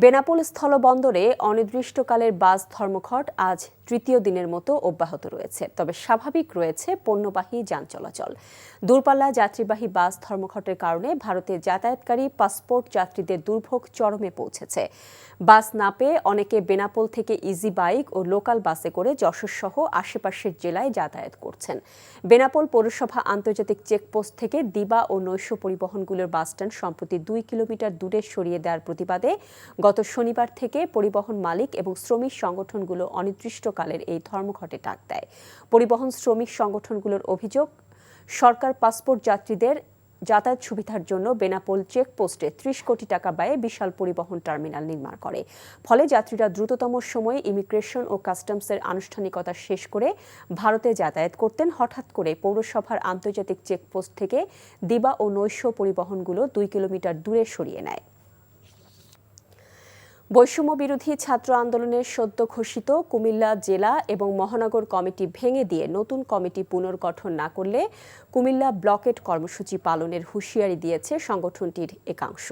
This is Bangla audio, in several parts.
বেনাপোল স্থলবন্দরে অনির্দিষ্টকালের বাস ধর্মঘট আজ তৃতীয় দিনের মতো অব্যাহত রয়েছে। তবে স্বাভাবিক রয়েছে পণ্যবাহী যান চলাচল। দূরপাল্লা যাত্রীবাহী বাস ধর্মঘটের কারণে ভারতে যাতায়াতকারী পাসপোর্ট যাত্রীদের দুর্ভোগ চরমে পৌঁছেছে। বাস না পেয়ে অনেকে বেনাপোল থেকে ইজি বাইক ও লোকাল বাসে করে যশোর সহ আশেপাশের জেলায় যাতায়াত করছেন। বেনাপোল পৌরসভা আন্তর্জাতিক চেকপোস্ট থেকে দিবা ও নৈশ পরিবহনগুলোর বাসস্ট্যান্ড সম্প্রতি 2 কিলোমিটার দূরে সরিয়ে দেওয়ার প্রতিবাদে গত শনিবার থেকে পরিবহন মালিক এবং শ্রমিক সংগঠনগুলো অনির্দিষ্টকালের এই ধর্মঘটে ডাক দেয়। পরিবহন শ্রমিক সংগঠনগুলোর অভিযোগ, সরকার পাসপোর্ট যাত্রীদের যাতায়াত সুবিধার জন্য বেনাপোল চেকপোস্টে 30 কোটি টাকা ব্যয়ে বিশাল পরিবহন টার্মিনাল নির্মাণ করে। ফলে যাত্রীরা দ্রুততম সময়ে ইমিগ্রেশন ও কাস্টমসের আনুষ্ঠানিকতা শেষ করে ভারতে যাতায়াত করতেন। হঠাৎ করে পৌরসভার আন্তর্জাতিক চেকপোস্ট থেকে দিবা ও নৈশ পরিবহনগুলো 2 কিলোমিটার দূরে সরিয়ে নেয়। বৈষম্য বিরোধী ছাত্র আন্দোলনের সদ্য ঘোষিত কুমিল্লা জেলা এবং মহানগর কমিটি ভেঙে দিয়ে নতুন কমিটি পুনর্গঠন না করলে কুমিল্লা ব্লকেট কর্মসূচি পালনের হুঁশিয়ারি দিয়েছে সংগঠনটির একাংশ।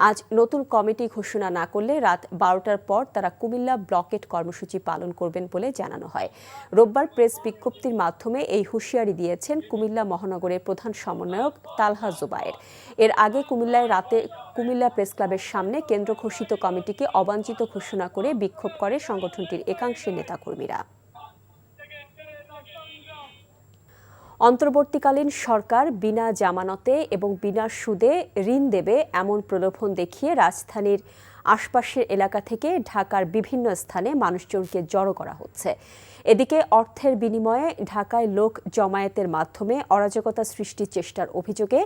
আজ নতুন কমিটি ঘোষণা না করলে রাত 12টার পর তারা কুমিল্লা ব্লকেট কর্মসূচি পালন করবেন বলে জানানো হয়। রোববার প্রেস বিজ্ঞপ্তির মাধ্যমে এই হুঁশিয়ারি দিয়েছেন কুমিল্লা মহানগরের প্রধান সমন্বয়ক তালহা জুবায়ের। এর আগে কুমিল্লায় রাতে কুমিল্লা প্রেস ক্লাবের সামনে কেন্দ্র ঘোষিত কমিটিকে অবাঞ্ছিত ঘোষণা করে বিক্ষোভ করে সংগঠনটির একাংশের নেতাকর্মীরা। অন্তর্বর্তীকালীন সরকার বিনা জামানতে এবং বিনা সুদে ঋণ দেবে এমন প্রলোভন দেখিয়ে রাজধানীর আশপাশের এলাকা থেকে ঢাকার বিভিন্ন স্থানে মানুষজনকে জড়ো করা হচ্ছে। এদিকে অর্থের বিনিময়ে ঢাকায় লোক জমায়েতের মাধ্যমে অরাজকতা সৃষ্টির চেষ্টার অভিযোগে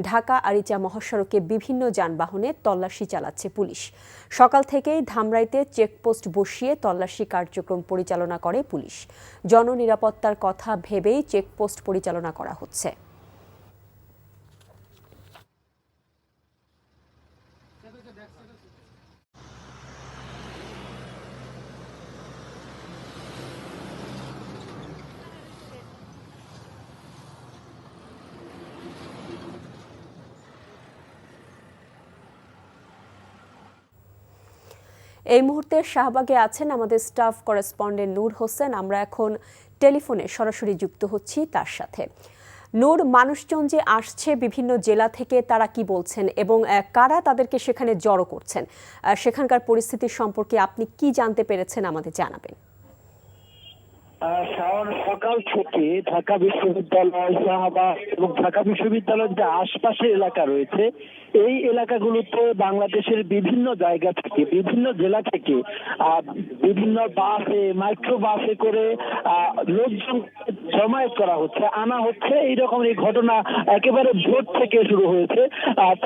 ঢাকা আরিচা মহাসড়কে বিভিন্ন যানবাহনে তল্লাশি চালাচ্ছে পুলিশ। সকাল থেকেই ধামরাইতে চেকপোস্ট বসিয়ে তল্লাশি কার্যক্রম পরিচালনা করে পুলিশ। জননিরাপত্তার কথা ভেবেই চেকপোস্ট পরিচালনা করা হচ্ছে। এই মুহূর্তে শাহবাগে আছেন আমাদের স্টাফ করেসপন্ডেন্ট নূর হোসেন। আমরা এখন টেলিফোনে সরাসরি যুক্ত হচ্ছি তার সাথে। নূর, মানুষজন যে আসছে বিভিন্ন জেলা থেকে, তারা কি বলছেন এবং কারা তাদেরকে সেখানে জড়ো করছেন, সেখানকার পরিস্থিতি সম্পর্কে আপনি কি জানতে পেরেছেন আমাদের জানাবেন। সকাল থেকে ঢাকা বিশ্ববিদ্যালয়, শাহবাগ এবং ঢাকা বিশ্ববিদ্যালয়ের যে আশপাশের এলাকা রয়েছে, এই এলাকাগুলোতে বাংলাদেশের বিভিন্ন জায়গা থেকে, বিভিন্ন জেলা থেকে বিভিন্ন বাসে, মাইক্রো বাসে করে লোকজন জমায়েত করা হচ্ছে, আনা হচ্ছে। এইরকম এই ঘটনা একেবারে ভোর থেকে শুরু হয়েছে।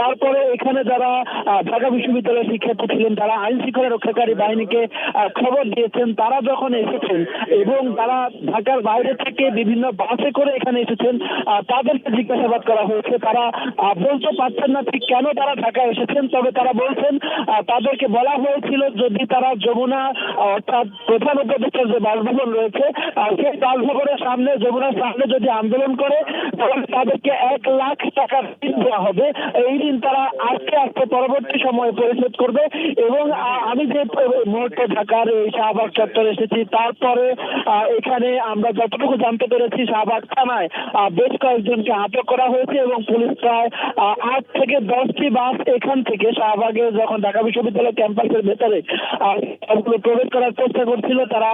তারপরে এখানে যারা ঢাকা বিশ্ববিদ্যালয়ের শিক্ষার্থী ছিলেন, তারা আইন শৃঙ্খলা রক্ষাকারী বাহিনীকে খবর দিয়েছেন। তারা যখন এসেছেন এবং তারা ঢাকার বাইরে থেকে বিভিন্ন বাসে করে এখানে এসেছেন, তাদেরকে জিজ্ঞাসাবাদ করা হয়েছে। তারা বলতে পারছেন না ঠিক কেন তারা ঢাকায় এসেছেন, তবে তারা বলছেন তাদেরকে বলা হয়েছিল যদি তারা যমুনা অর্থাৎ প্রধান উপদেষ্টার যে বাসভবন রয়েছে, সেই বাসভবনের সামনে, যমুনার সামনে যদি আন্দোলন করে তাহলে তাদেরকে 1 লাখ টাকা ঋণ দেওয়া হবে। এই ঋণ তারা আজকে পরবর্তী সময়ে পরিশোধ করবে। এবং আমি যে মুহূর্তে ঢাকার এই শাহবাগ চত্বরে এসেছি, তারপরে এখানে আমরা যতটুকু জানতে পেরেছি, শাহবাগ থানায় বেশ কয়েকজনকে আটক করা হয়েছে এবং পুলিশ প্রায় 8 থেকে 10টি বাস এখান থেকে শাহবাগে যখন ঢাকা বিশ্ববিদ্যালয় ক্যাম্পাসের ভেতরে প্রবেশ করার চেষ্টা করছিল, তারা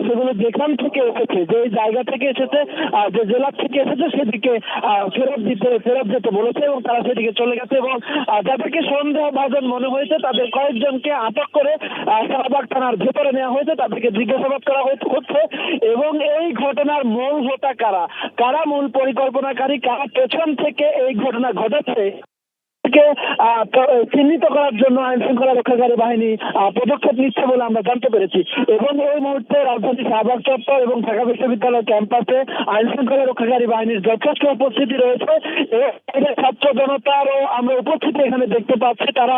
সেগুলো যেখান থেকে এসেছে, যে জায়গা থেকে এসেছে, যে জেলা থেকে এসেছে, সেদিকে ফেরত যেতে বলেছে এবং তারা সেদিকে চলে গেছে। এবং যাদেরকে সন্দেহভাজন মনে হয়েছে তাদের কয়েকজনকে আটক করে শাহবাগ থানার ভেতরে নেওয়া হয়েছে, তাদেরকে জিজ্ঞাসাবাদ করা হচ্ছে। এবং এই ঘটনার মূল হোতা কারা মূল পরিকল্পনাকারী, কারা পেছন থেকে এই ঘটনা ঘটেছে চিহ্নিত করার জন্য আইন শৃঙ্খলা রক্ষাকারী বাহিনী পদক্ষেপ নিচ্ছে বলে আমরা জানতে পেরেছি। এবং এই মুহূর্তে রাজধানী শাহবাগ চত্বর এবং ঢাকা বিশ্ববিদ্যালয় ক্যাম্পাসে আইন শৃঙ্খলা রক্ষাকারী বাহিনীর যথেষ্ট উপস্থিতি রয়েছে। ছাত্র জনতারও আমরা উপস্থিতি এখানে দেখতে পাচ্ছি। তারা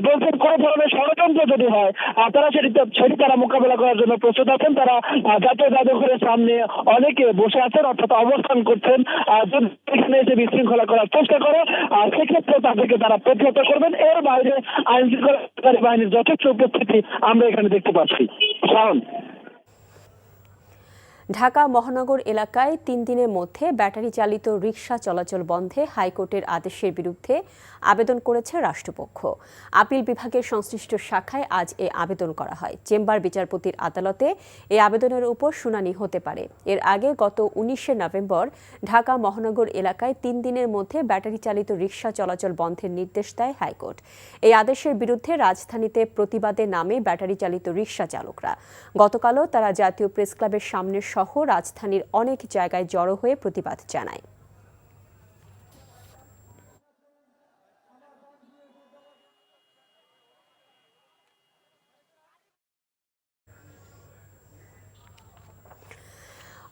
বলছেন কোন ধরনের ষড়যন্ত্র যদি হয় তারা সেটি তারা মোকাবেলা করার জন্য প্রস্তুত আছেন। তারা জাতীয় জাদুঘরের সামনে অনেকে বসে আছেন, অর্থাৎ অবস্থান করছেন। যদি এখানে এসে বিশৃঙ্খলা করার চেষ্টা করে সেক্ষেত্রে তাদেরকে অবস্থানকে তারা প্রতিহত করবেন। এর বাইরে আইন শৃঙ্খলা বাহিনীর যথেষ্ট উপস্থিতি আমরা এখানে দেখতে পাচ্ছি। শাওন। ঢাকা মহানগর এলাকায় ৩ দিনের মধ্যে ব্যাটারি চালিত রিকশা চলাচল বন্ধে হাইকোর্টের আদেশের বিরুদ্ধে আবেদন করেছে রাষ্ট্রপক্ষ। আপিল বিভাগের সংশ্লিষ্ট শাখায় আজ এ আবেদন করা হয়। চেম্বার বিচারপতির আদালতে এই আবেদনের উপর শুনানি হতে পারে। এর আগে গত ১৯শে নভেম্বর ঢাকা মহানগর এলাকায় ৩ দিনের মধ্যে ব্যাটারি চালিত রিকশা চলাচল বন্ধের নির্দেশ দেয় হাইকোর্ট। এই আদেশের বিরুদ্ধে রাজধানীতে প্রতিবাদে নামে ব্যাটারি চালিত রিকশা চালকরা। গতকালও তারা জাতীয় প্রেসক্লাবের সামনে সহ রাজধানীর অনেক জায়গায় জড়ো হয়ে প্রতিবাদ জানায়।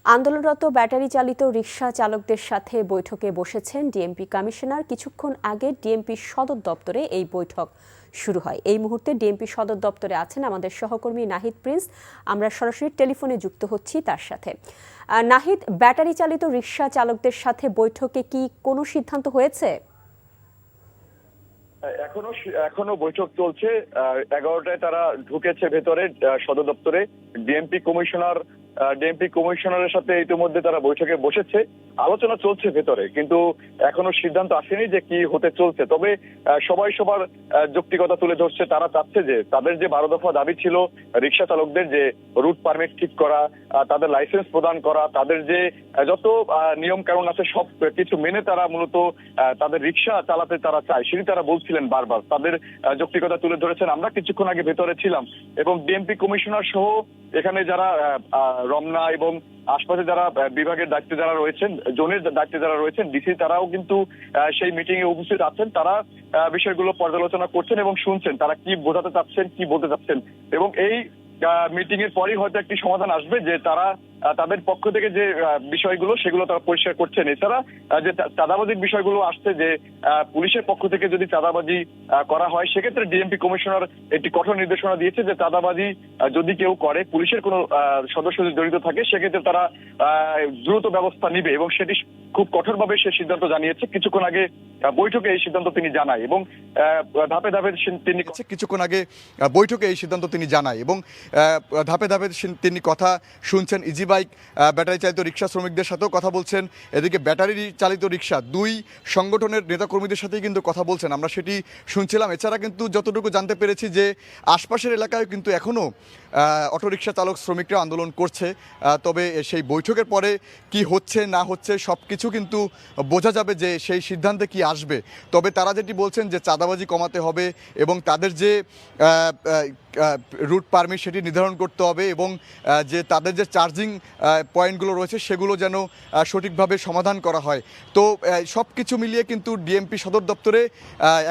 আন্দোলনরত ব্যাটারি চালিত রিকশা চালকদের সাথে বৈঠকে বসেছেন ডিএমপি কমিশনার। কিছুক্ষণ আগে ডিএমপি সদর দপ্তরে এই বৈঠক শুরু হয়। এই মুহূর্তে ডিএমপি সদর দপ্তরে আছেন আমাদের সহকর্মী নাহিদ প্রিন্স। আমরা সরাসরি টেলিফোনে যুক্ত হচ্ছি তার সাথে। নাহিদ, ব্যাটারি চালিত রিকশা চালকদের সাথে বৈঠকে কি কোনো সিদ্ধান্ত হয়েছে? এখনো বৈঠক চলছে। 11টায় তারা ঢুকেছে ভেতরে সদর দপ্তরে। ডিএমপি কমিশনারের সাথে ইতিমধ্যে তারা বৈঠকে বসেছে, আলোচনা চলছে ভেতরে, কিন্তু এখনো সিদ্ধান্ত আসেনি যে কি হতে চলছে। তবে সবাই সবার যৌক্তিকতা তুলে ধরছে। তারা চাচ্ছে যে তাদের যে 12 দফা দাবি ছিল রিকশা চালকদের, যে রুট পারমিট ঠিক করা, তাদের লাইসেন্স প্রদান করা, তাদের যে যত নিয়ম কানুন আছে সব কিছু মেনে তারা মূলত তাদের রিকশা চালাতে তারা চায়, সেটি তারা বলছিলেন বারবার। তাদের যৌক্তিকতা তুলে ধরেছেন। আমরা কিছুক্ষণ আগে ভেতরে ছিলাম এবং ডিএমপি কমিশনার সহ এখানে যারা রমনা এবং আশপাশে যারা বিভাগের দায়িত্বে যারা রয়েছেন, জোনের দায়িত্বে যারা রয়েছেন, ডিসি, তারাও কিন্তু সেই মিটিং এ উপস্থিত আছেন। তারা বিষয়গুলো পর্যালোচনা করছেন এবং শুনছেন তারা কি বোঝাতে চাচ্ছেন, কি বলতে চাচ্ছেন। এবং এই মিটিং এর পরই হয়তো একটি সমাধান আসবে যে তারা তাদের পক্ষ থেকে যে বিষয়গুলো সেগুলো তারা পরিষ্কার করছেন। এছাড়া যে চাঁদাবাজির বিষয়গুলো আসছে, যে পুলিশের পক্ষ থেকে যদি চাঁদাবাজি করা হয় সেক্ষেত্রে ডিএমপি কমিশনার একটি কঠোর নির্দেশনা দিয়েছে যে চাঁদাবাজি যদি কেউ করে, পুলিশের কোনো সদস্য যদি জড়িত থাকে, সেক্ষেত্রে তারা দ্রুত ব্যবস্থা নিবে এবং সেটি খুব কঠোরভাবে সে সিদ্ধান্ত জানিয়েছে। কিছুক্ষণ আগে বৈঠকে এই সিদ্ধান্ত তিনি জানায় এবং ধাপে ধাপে তিনি কিছুক্ষণ আগে বৈঠকে এই সিদ্ধান্ত তিনি জানায় এবং ধাপে ধাপে তিনি কথা শুনছেন। ইজি বাইক, ব্যাটারি চালিত রিক্সা শ্রমিকদের সাথেও কথা বলছেন। এদিকে ব্যাটারি চালিত রিক্সা দুই সংগঠনের নেতাকর্মীদের সাথেই কিন্তু কথা বলছেন, আমরা সেটি শুনছিলাম। এছাড়া কিন্তু যতটুকু জানতে পেরেছি যে আশপাশের এলাকায় কিন্তু এখনও অটোরিকশা চালক শ্রমিকরা আন্দোলন করছে। তবে সেই বৈঠকের পরে কি হচ্ছে না হচ্ছে সব কিছু কিন্তু বোঝা যাবে যে সেই সিদ্ধান্তে কি আসবে। তবে তারা যেটি বলছেন যে চাঁদাবাজি কমাতে হবে এবং তাদের যে রুট পারমিট সেটি নির্ধারণ করতে হবে এবং যে তাদের যে চার্জিং পয়েন্টগুলো রয়েছে সেগুলো যেন সঠিকভাবে সমাধান করা হয়। তো সব কিছু মিলিয়ে কিন্তু ডিএমপি সদর দপ্তরে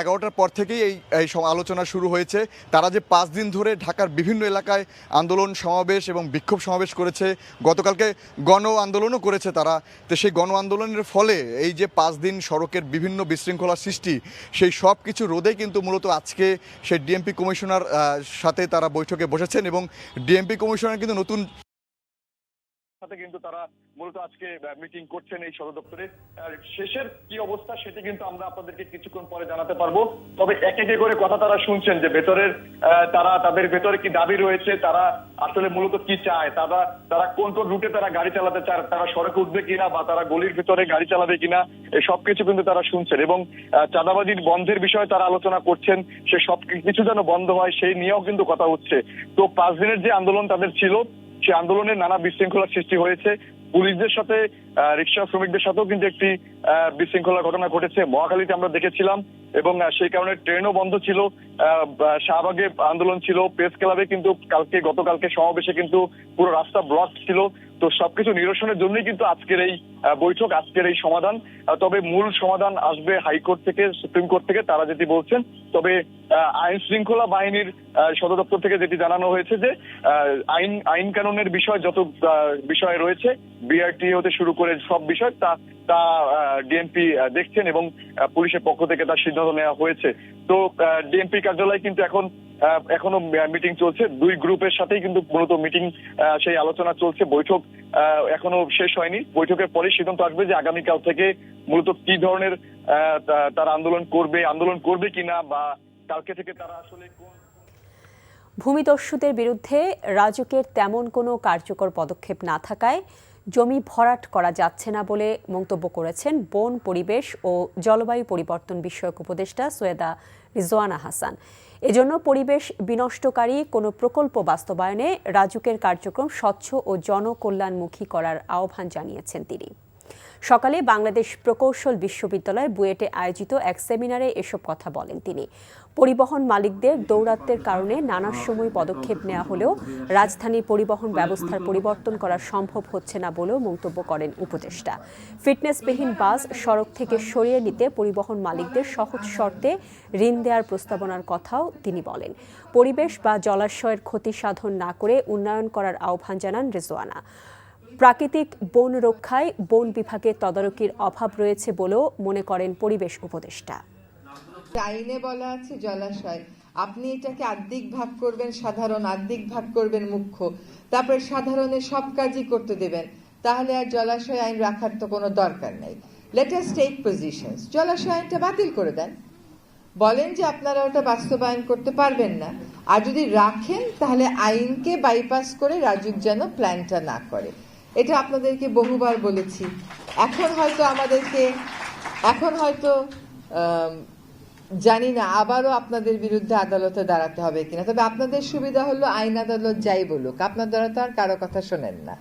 11টার পর থেকেই এই আলোচনা শুরু হয়েছে। তারা যে 5 দিন ধরে ঢাকার বিভিন্ন এলাকায় আন্দোলন সমাবেশ এবং বিক্ষোভ সমাবেশ করেছে, গতকালকে গণ আন্দোলনও করেছে তারা। তো সেই গণ আন্দোলনের ফলে এই যে 5 দিন সড়কের বিভিন্ন বিশৃঙ্খলা সৃষ্টি, সেই সব কিছু রোধে কিন্তু মূলত আজকে সেই ডিএমপি কমিশনার সাথে তারা বৈঠকে বসেছেন এবং ডিএমপি কমিশনার কিন্তু নতুন সাথে কিন্তু তারা মূলত আজকে মিটিং করছেন এই সদর দপ্তরে। শেষের কি অবস্থা সেটি কিন্তু আমরা আপনাদেরকে কিছুক্ষণ পরে জানাতে পারবো। তবে এক একে করে কথা তারা শুনছেন যে ভেতরের তাদের ভেতরে কি দাবি রয়েছে, তারা আসলে মূলত কি চায়, তারা কোন কোন রুটে তারা গাড়ি চালাতে চায়, তারা সড়কে উঠবে কিনা বা তারা গলির ভিতরে গাড়ি চালাবে কিনা, এই সবকিছু কিন্তু তারা শুনছেন এবং চাঁদাবাজির বন্ধের বিষয়ে তারা আলোচনা করছেন। সে সব কিছু যেন বন্ধ হয় সেই নিয়েও কিন্তু কথা হচ্ছে। তো 5 দিনের যে আন্দোলন তাদের ছিল, সে আন্দোলনের নানা বিশৃঙ্খলার সৃষ্টি হয়েছে। পুলিশদের সাথে রিকশা শ্রমিকদের সাথেও কিন্তু একটি বিশৃঙ্খলার ঘটনা ঘটেছে। মহাখালীতে আমরা দেখেছিলাম এবং সেই কারণে ট্রেনও বন্ধ ছিল। শাহবাগে আন্দোলন ছিল, প্রেস ক্লাবে কিন্তু গতকালকে সমাবেশে কিন্তু পুরো রাস্তা ব্লক ছিল। তো সবকিছু নিরসনের জন্যই কিন্তু আজকের এই বৈঠক, আজকের এই সমাধান। তবে মূল সমাধান আসবে হাইকোর্ট থেকে, সুপ্রিম কোর্ট থেকে, তারা যেটি বলছেন। তবে আইন শৃঙ্খলা বাহিনীর সদর দপ্তর থেকে যেটি জানানো হয়েছে যে আইন কানুনের বিষয় যত বিষয় রয়েছে, বিআরটি হতে শুরু করে সব বিষয় তা ডিএমপি দেখছেন এবং পুলিশের পক্ষ থেকে তার সিদ্ধান্ত নেওয়া হয়েছে। তো ডিএমপি কার্যালয়ে কিন্তু এখনো মিটিং চলছে, দুই গ্রুপের সাথেই কিন্তু মূলত মিটিং, সেই আলোচনা চলছে। বৈঠক এখনো শেষ হয়নি। বৈঠকের পরে সিদ্ধান্ত আসবে যে আগামীকাল থেকে মূলত কি ধরনের তারা আন্দোলন করবে কিনা, বা কালকে থেকে তারা আসলে ভূমিদস্যুদের বিরুদ্ধে রাজুকের তেমন কোনো কার্যকর পদক্ষেপ না থাকায় জমি ভরাট করা যাচ্ছে না বলে মন্তব্য করেছেন বন, পরিবেশ ও জলবায়ু পরিবর্তন বিষয়ক উপদেষ্টা সৈয়দা রিজওয়ানা হাসান। এজন্য পরিবেশ বিনষ্টকারী কোনো প্রকল্প বাস্তবায়নে রাজুকের কার্যক্রম স্বচ্ছ ও জনকল্যাণমুখী করার আহ্বান জানিয়েছেন তিনি। সকালে বাংলাদেশ প্রকৌশল বিশ্ববিদ্যালয় বুয়েটে আয়োজিত এক সেমিনারে এসব কথা বলেন তিনি। পরিবহন মালিকদের দৌরাত্ম্যের কারণে নানা সময় পদক্ষেপ নেওয়া হলেও রাজধানীর পরিবহন ব্যবস্থার পরিবর্তন করা সম্ভব হচ্ছে না বলেও মন্তব্য করেন উপদেষ্টা। ফিটনেসবিহীন বাস সড়ক থেকে সরিয়ে নিতে পরিবহন মালিকদের সহজ শর্তে ঋণ দেওয়ার প্রস্তাবনার কথাও তিনি বলেন। পরিবেশ বা জলাশয়ের ক্ষতি সাধন না করে উন্নয়ন করার আহ্বান জানান রিজওয়ানা। প্রাকৃতিক বন রক্ষায় বন বিভাগের তদারকির অভাব রয়েছে বলেও মনে করেন পরিবেশ উপদেষ্টা। আইনে বলা আছে জলাশয়, আপনি এটাকে আর্ধেক ভাগ করবেন সাধারণ, আর্ধেক ভাগ করবেন মুখ্য, তারপরে সাধারণের সব কাজই করতে দেবেন, তাহলে আর জলাশয় আইন রাখার তো কোনো দরকার নেই। লেট আস টেক পজিশনস, জলাশয় আইনটা বাতিল করে দেন, বলেন যে আপনারা ওটা বাস্তবায়ন করতে পারবেন না, আর যদি রাখেন তাহলে আইনকে বাইপাস করে রাজুক যেন প্ল্যানটা না করে। এটা আপনাদেরকে বহুবার বলেছি। এখন হয়তো জানি না আবারও আপনাদের বিরুদ্ধে আদালতে দাঁড়াতে হবে কিনা, তবে আপনাদের সুবিধা হলো আইন আদালত যাই বলুক, আপনার দ্বারা তো আর কারো কথা শোনেন না,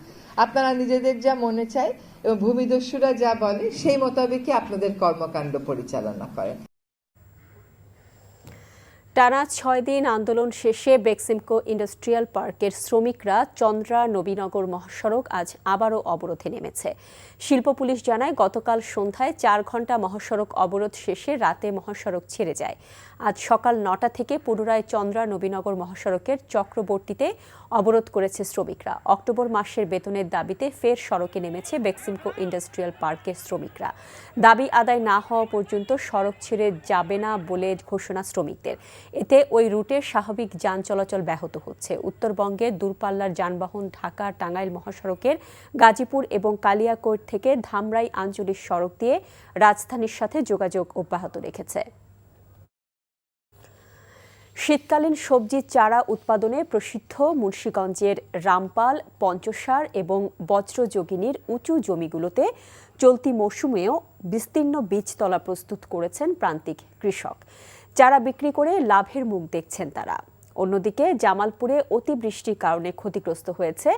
আপনারা নিজেদের যা মনে চায় এবং ভূমিদস্যুরা যা বলে সেই মোতাবেকই আপনাদের কর্মকাণ্ড পরিচালনা করেন। টানা 6 দিন আন্দোলন শেষে বেক্সিমকো ইন্ডাস্ট্রিয়াল পার্কের শ্রমিকরা চন্দ্রা নবীনগর মহাসড়ক আজ আবারও অবরোধে নেমেছে। শিল্প পুলিশ জানায় গতকাল সন্ধ্যায় 4 ঘণ্টা মহাসড়ক অবরোধ শেষে রাতে মহাসড়ক ছেড়ে যায়। আজ সকাল 9টা থেকে পুনরায় চন্দ্রা নবীনগর মহাসড়কের চক্রবর্তীতে অবরোধ করেছে শ্রমিকরা। অক্টোবর মাসের বেতনের দাবিতে ফের সড়কে নেমেছে বেক্সিমকো ইন্ডাস্ট্রিয়াল পার্কের শ্রমিকরা। দাবি আদায় না হওয়া পর্যন্ত সড়ক ছেড়ে যাবে না বলে ঘোষণা শ্রমিকদের। এতে ওই রুটে স্বাভাবিক যান চলাচল ব্যাহত হচ্ছে। উত্তরবঙ্গের দূরপাল্লার যানবাহন ঢাকা টাঙ্গাইল মহাসড়কের গাজীপুর এবং কালিয়াকৈর থেকে ধামরাই আঞ্চলিক সড়ক দিয়ে রাজধানীর সাথে যোগাযোগ অব্যাহত রেখেছে। শীতকালীন সবজির চারা উৎপাদনে প্রসিদ্ধ মুন্সিগঞ্জের রামপাল, পঞ্চসার এবং বজ্রযোগিনীর উঁচু জমিগুলোতে চলতি মৌসুমেও বিস্তীর্ণ বীজতলা প্রস্তুত করেছেন প্রান্তিক কৃষক। চারা বিক্রি করে লাভের মুখ দেখছেন তারা। অন্যদিকে জামালপুরে অতিবৃষ্টির কারণে ক্ষতিগ্রস্ত হয়েছে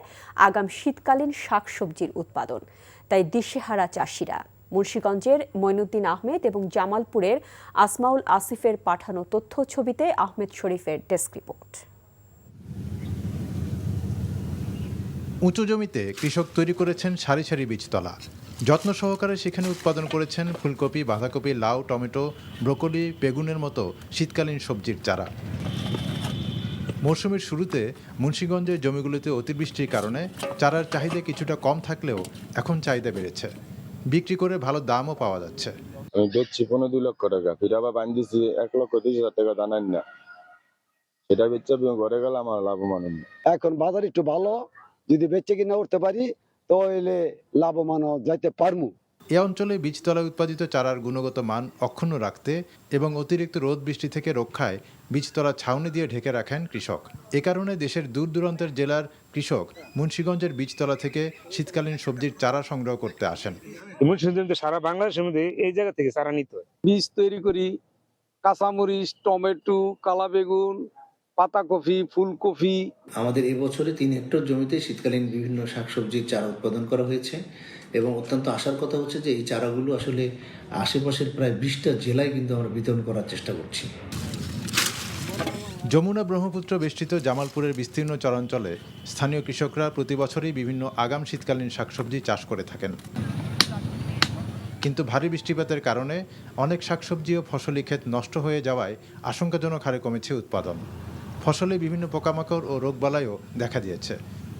আগাম শীতকালীন শাকসবজির উৎপাদন, তাই দিশেহারা চাষিরা। মুন্সিগঞ্জের মঈনুদ্দিন আহমেদ এবং জামালপুরের আসমাউল আসিফের পাঠানো তথ্য ছবিতে আহমেদ শরীফের ডেস্ক রিপোর্ট। উঁচু জমিতে কৃষক তৈরি করেছেন সারি সারি বীজতলা, যত্ন সহকারে সেখানে উৎপাদন করেছেন ফুলকপি, বাঁধাকপি, লাউ, টমেটো, ব্রোকলি, বেগুনের মতো শীতকালীন সবজির চারা। মৌসুমের শুরুতে মুন্সিগঞ্জের জমিগুলোতে অতিবৃষ্টির কারণে চারার চাহিদা কিছুটা কম থাকলেও এখন চাহিদা বেড়েছে। বিক্রি করে ভালো দামও পাওয়া যাচ্ছে। আমি বেচছি 15-2 লক্ষ টাকা, ফির আবার বান্ধিছি 1,30,000 টাকা দানাই না, সেটা বেচে ঘরে গেলে আমার লাভবান। এখন বাজার একটু ভালো, যদি বেচে কিনা উঠতে পারি তো এলে লাভবান যাইতে পারবো। এ অঞ্চলে বীজতলায় উৎপাদিত চারার গুণগত মান অক্ষুণ্ণ রাখতে এবং অতিরিক্ত রোদ বৃষ্টি থেকে রক্ষায় বীজতলা ছাউনি দিয়ে ঢেকে রাখেন কৃষক। এ কারণে দেশের দূর দূরান্তের জেলার কৃষক মুন্সিগঞ্জের বীজতলা থেকে শীতকালীন সবজির চারা সংগ্রহ করতে আসেন। মুন্সিগঞ্জ সারা বাংলাদেশের মধ্যে এই জায়গা থেকে চারা নিতে হয়। বীজ তৈরি করি কাঁচামরিচ, টমেটো, কালা বেগুন, পাতাকপি, ফুলকপি। আমাদের এবছরে 3 হেক্টর জমিতে শীতকালীন বিভিন্ন শাকসবজির চারা উৎপাদন করা হয়েছে এবং অত্যন্ত আশার কথা হচ্ছে যে এই চারাগুলো আসলে আশেপাশের প্রায় 20টা জেলায় কিন্তু আমরা বিতরণ করার চেষ্টা করছি। যমুনা ব্রহ্মপুত্র বেষ্টিত জামালপুরের বিস্তীর্ণ চরাঞ্চলে স্থানীয় কৃষকরা প্রতি বছরই বিভিন্ন আগাম শীতকালীন শাকসবজি চাষ করে থাকেন। কিন্তু ভারী বৃষ্টিপাতের কারণে অনেক শাকসবজি ও ফসলি ক্ষেত নষ্ট হয়ে যাওয়ায় আশঙ্কাজনক হারে কমেছে উৎপাদন। ফসলে বিভিন্ন পোকামাকড় ও রোগবালাইও দেখা দিয়েছে।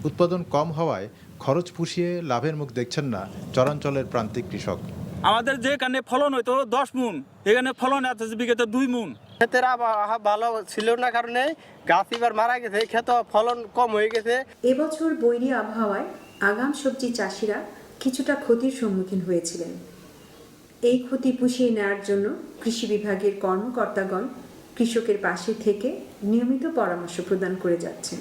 উৎপাদন কম হওয়ায় খরচ পুষিয়ে লাভের মুখ দেখছেন না চরাঞ্চলের প্রান্তিক কৃষক। আমাদের যেখানে ফলন হইতো 10 মুন, এখানে ফলন আছে বিঘাতে 2 মুন। ক্ষেতের আবহাওয়া ভালো ছিল না কারণে গাছ এবার মারা গেছে, ক্ষেত ফলন কম হয়ে গেছে। এবছর বৈরী আবহাওয়ায় আগাম সবজি চাষিরা কিছুটা ক্ষতির সম্মুখীন হয়েছিলেন। এই ক্ষতি পুষিয়ে নেওয়ার জন্য কৃষি বিভাগের কর্মকর্তাগণ কৃষকের পাশে থেকে নিয়মিত পরামর্শ প্রদান করে যাচ্ছেন।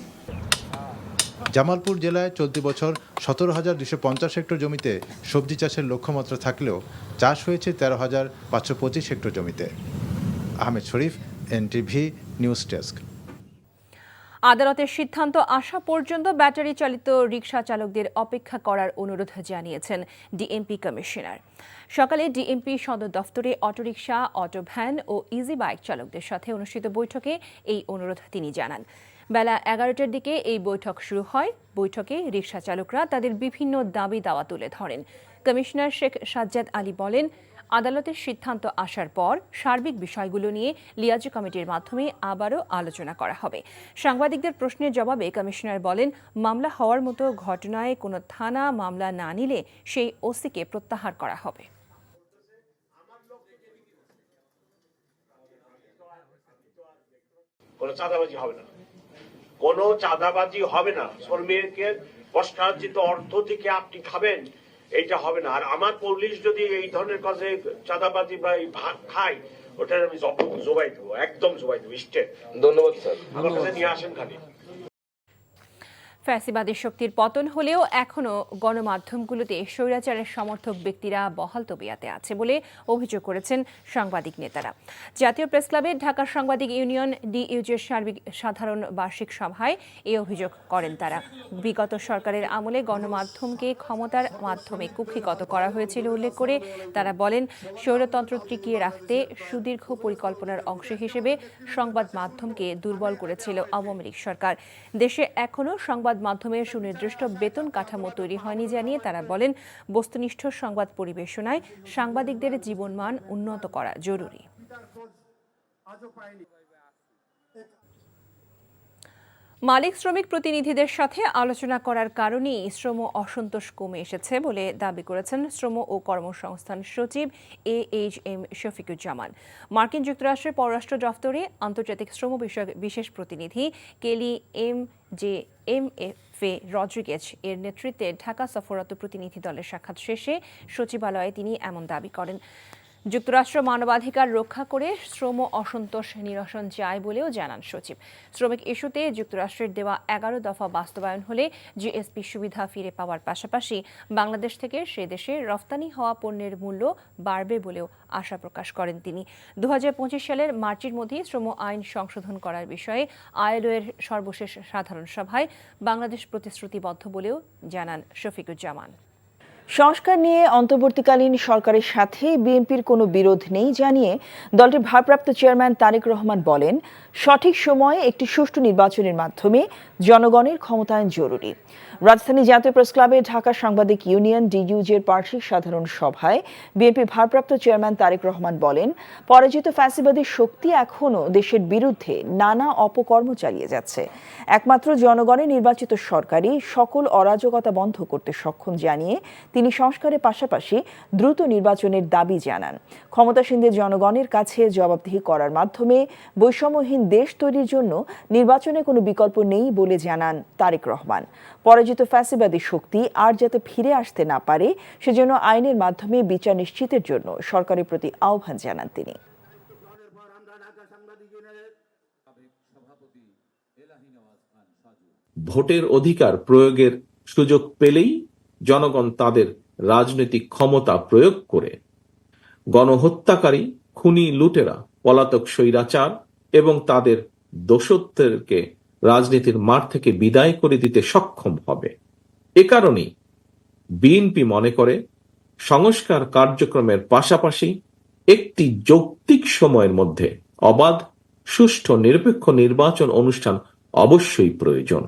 জামালপুর জেলায় চলতি বছর 17,250 হেক্টর জমিতে সবজি চাষের লক্ষ্যমাত্রা থাকলেও চাষ হয়েছে 13,525 হেক্টর জমিতে। আহমেদ শরীফ, এনটিভি নিউজ ডেস্ক। আদালতের সিদ্ধান্ত আসা পর্যন্ত ব্যাটারি চালিত রিকশা চালকদের অপেক্ষা করার অনুরোধ জানিয়েছেন ডিএমপি কমিশনার। সকালে ডিএমপি সদর দফতরে অটোরিকশা, অটো ভ্যান ও ইজি বাইক চালকদের সাথে অনুষ্ঠিত বৈঠকে এই অনুরোধ তিনি জানান। বেলা 11টার দিকে এই বৈঠক শুরু হয়। বৈঠকে রিকশা চালকরা তাদের বিভিন্ন দাবি দাওয়া তুলে ধরেন। কমিশনার শেখ সাজ্জাদ আলী বলেন, আদালতের সিদ্ধান্ত আসার পর সার্বিক বিষয়গুলো নিয়ে লিয়াজু কমিটির মাধ্যমে আবারও আলোচনা করা হবে। সাংবাদিকদের প্রশ্নের জবাবে কমিশনার বলেন, মামলা হওয়ার মতো ঘটনায় কোনো থানা মামলা না নিলে সেই ওসিকে প্রত্যাহার করা হবে। কোনো চাঁদাবাজি হবে না, কোনো চাঁদাবাজি হবে না। শ্রমিকের কষ্টার্জিত অর্থ থেকে আপনি খাবেন, এইটা হবে না। আর আমার পুলিশ যদি এই ধরনের কাজে চাঁদাবাজি বা ভাগ খায়, ওটার আমি জবাই দেবো, একদম জবাই দেবো। স্টেট ধন্যবাদ স্যার, আমার কাছে নিয়ে আসেন খালি। ফ্যাসিবাদী শক্তির পতন হলেও এখনও গণমাধ্যমগুলোতে স্বৈরাচারের সমর্থক ব্যক্তিরা বহাল তবিয়াতে আছে বলে অভিযোগ করেছেন সাংবাদিক নেতারা। জাতীয় প্রেসক্লাবে ঢাকা সাংবাদিক ইউনিয়ন ডিইউজের সাধারণ বার্ষিক সভায় এই অভিযোগ করেন তারা। বিগত সরকারের আমলে গণমাধ্যমকে ক্ষমতার মাধ্যমে কুক্ষিগত করা হয়েছিল উল্লেখ করে তারা বলেন, স্বৈরতন্ত্র টিকিয়ে রাখতে সুদীর্ঘ পরিকল্পনার অংশ হিসেবে সংবাদ মাধ্যমকে দুর্বল করেছিল আওয়ামী লীগ সরকার। দেশে এখনও সংবাদ মাধ্যমের সুনির্দিষ্ট বেতন কাঠামো তৈরি হয়নি জানিয়ে তারা বলেন, বস্তুনিষ্ঠ সংবাদ পরিবেশনায় সাংবাদিকদের জীবনমান উন্নত করা জরুরি। মালিক শ্রমিক প্রতিনিধিদের সাথে আলোচনা করার কারণেই শ্রম অসন্তোষ কমে এসেছে বলে দাবি করেছেন শ্রম ও কর্মসংস্থান সচিব AHM শফিকুজ্জামান। মার্কিন যুক্তরাষ্ট্রের পররাষ্ট্র দফতরে আন্তর্জাতিক শ্রম বিষয়ক বিশেষ প্রতিনিধি কেলি MJMFA রড্রিগেজ এর নেতৃত্বে ঢাকা সফররত প্রতিনিধি দলের সাক্ষাৎ শেষে সচিবালয়ে তিনি এমন দাবি করেন। যুক্তরাষ্ট্র মানবাধিকার রক্ষা করে শ্রম অসন্তোষ নিরসন চায় বলেও জানান সচিব। শ্রমিক ইস্যুতে যুক্তরাষ্ট্রের দেওয়া 11 দফা বাস্তবায়ন হলে জিএসপি সুবিধা ফিরে পাওয়ার পাশাপাশি বাংলাদেশ থেকে সে দেশে রফতানি হওয়া পণ্যের মূল্য বাড়বে বলেও আশা প্রকাশ করেন তিনি। 2025 সালের মার্চের মধ্যেই শ্রম আইন সংশোধন করার বিষয়ে ILO এর সর্বশেষ সাধারণ সভায় বাংলাদেশ প্রতিশ্রুতিবদ্ধ বলেও জানান শফিকুজ্জামান। সংস্কার নিয়ে অন্তর্বর্তীকালীন সরকারের সাথে বিএনপির কোনো বিরোধ নেই জানিয়ে দলটির ভারপ্রাপ্ত চেয়ারম্যান তারেক রহমান বলেন, সঠিক সময়ে একটি সুষ্ঠু নির্বাচনের মাধ্যমে জনগণের ক্ষমতায়ন জরুরি। রাজধানী জাতীয় প্রেসক্লাবে ঢাকা সাংবাদিক ইউনিয়ন ডিইউজের বার্ষিক সাধারণ সভায় বিএনপির ভারপ্রাপ্ত চেয়ারম্যান তারেক রহমান বলেন, পরাজিত ফ্যাসিবাদী শক্তি এখনও দেশের বিরুদ্ধে নানা অপকর্ম চালিয়ে যাচ্ছে। একমাত্র জনগণের নির্বাচিত সরকারই সকল অরাজকতা বন্ধ করতে সক্ষম জানিয়ে তিনি সংস্কারের পাশাপাশি দ্রুত নির্বাচনের দাবি জানান। ক্ষমতাসীনদের জনগণের কাছে জবাবদিহি করার মাধ্যমে বৈষম্যহীন দেশ তৈরির জন্য নির্বাচনে কোনো বিকল্প নেই বলে জানান তারেক রহমান। পরাজিত ফ্যাসিবাদী শক্তি আর যাতে ফিরে আসতে না পারে সেজন্য আইনের মাধ্যমে বিচার নিশ্চিতের জন্য সরকারের প্রতি আহ্বান জানান তিনি। ভোটের অধিকার প্রয়োগের সুযোগ পেলেই জনগণ তাদের রাজনৈতিক ক্ষমতা প্রয়োগ করে গণহত্যাকারী, খুনি, লুটেরা, পলাতক স্বৈরাচার এবং তাদের দোষত্বকে রাজনীতির মাঠ থেকে বিদায় করে দিতে সক্ষম হবে। এ কারণেই বিএনপি মনে করে সংস্কার কার্যক্রমের পাশাপাশি একটি যৌক্তিক সময়ের মধ্যে অবাধ, সুষ্ঠু, নিরপেক্ষ নির্বাচন অনুষ্ঠান অবশ্যই প্রয়োজন।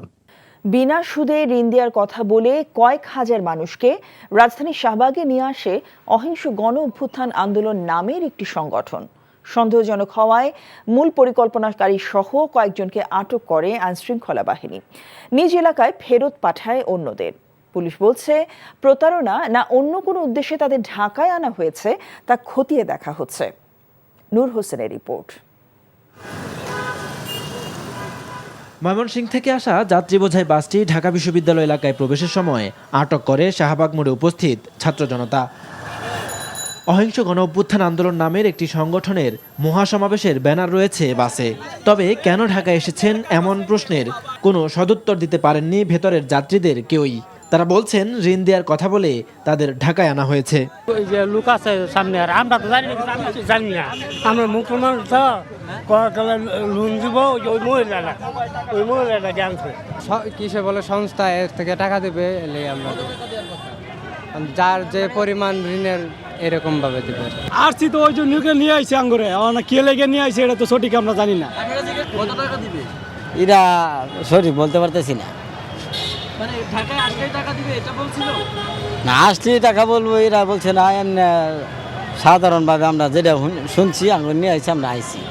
বিনা সুদে ঋণ দেওয়ার কথা বলে কয়েক হাজার মানুষকে রাজধানীর শাহবাগে নিয়ে আসে অহিংস গণ অভ্যুত্থান আন্দোলন নামের একটি সংগঠন। সন্দেহজনক হওয়ায় মূল পরিকল্পনাকারী সহ কয়েকজনকে আটক করে আইনশৃঙ্খলা বাহিনী। নিজ এলাকায় ফেরত পাঠায় অন্যদের। পুলিশ বলছে প্রতারণা না অন্য কোনো উদ্দেশ্যে তাদের ঢাকায় আনা হয়েছে তা খতিয়ে দেখা হচ্ছে। নূর হোসেনের রিপোর্ট। ময়মনসিংহ থেকে আসা যাত্রী বোঝাই বাসটি ঢাকা বিশ্ববিদ্যালয় এলাকায় প্রবেশের সময় আটক করে শাহবাগ মোড়ে উপস্থিত ছাত্র জনতা। অহিংস গণ অভ্যুত্থান আন্দোলন নামের একটি সংগঠনের মহাসমাবেশের ব্যানার রয়েছে বাসে। তবে কেন ঢাকায় এসেছেন এমন প্রশ্নের কোনো সদুত্তর দিতে পারেননি ভেতরের যাত্রীদের কেউই। তারা বলছেন ঋণ দেওয়ার কথা বলে তাদের ঢাকায় আনা হয়েছে। ওই যে লোক আছে সামনে, আর আমরা তো জানি না, আমরা মুসলমান তো লোন দিব, ওই মহিলাটা জানছে কিসে বলে সংস্থা এর থেকে টাকা দেবে, এলে আমরা যার যে পরিমাণ ঋণের এরকম ভাবে দেবে। আসছি তো ওই জন্য নিয়ে আইসি আঙ্গুরে, কে লেগে নিয়ে আইসি এটা তো সঠিক আমরা জানি না। এরা সঠিক বলতে পারতেছি না, না আসলেই টাকা বলবো, এরা বলছে না। সাধারণভাবে আমরা যেটা শুনছি আঙ্গুর নিয়ে আইসি, আমরা আইসি,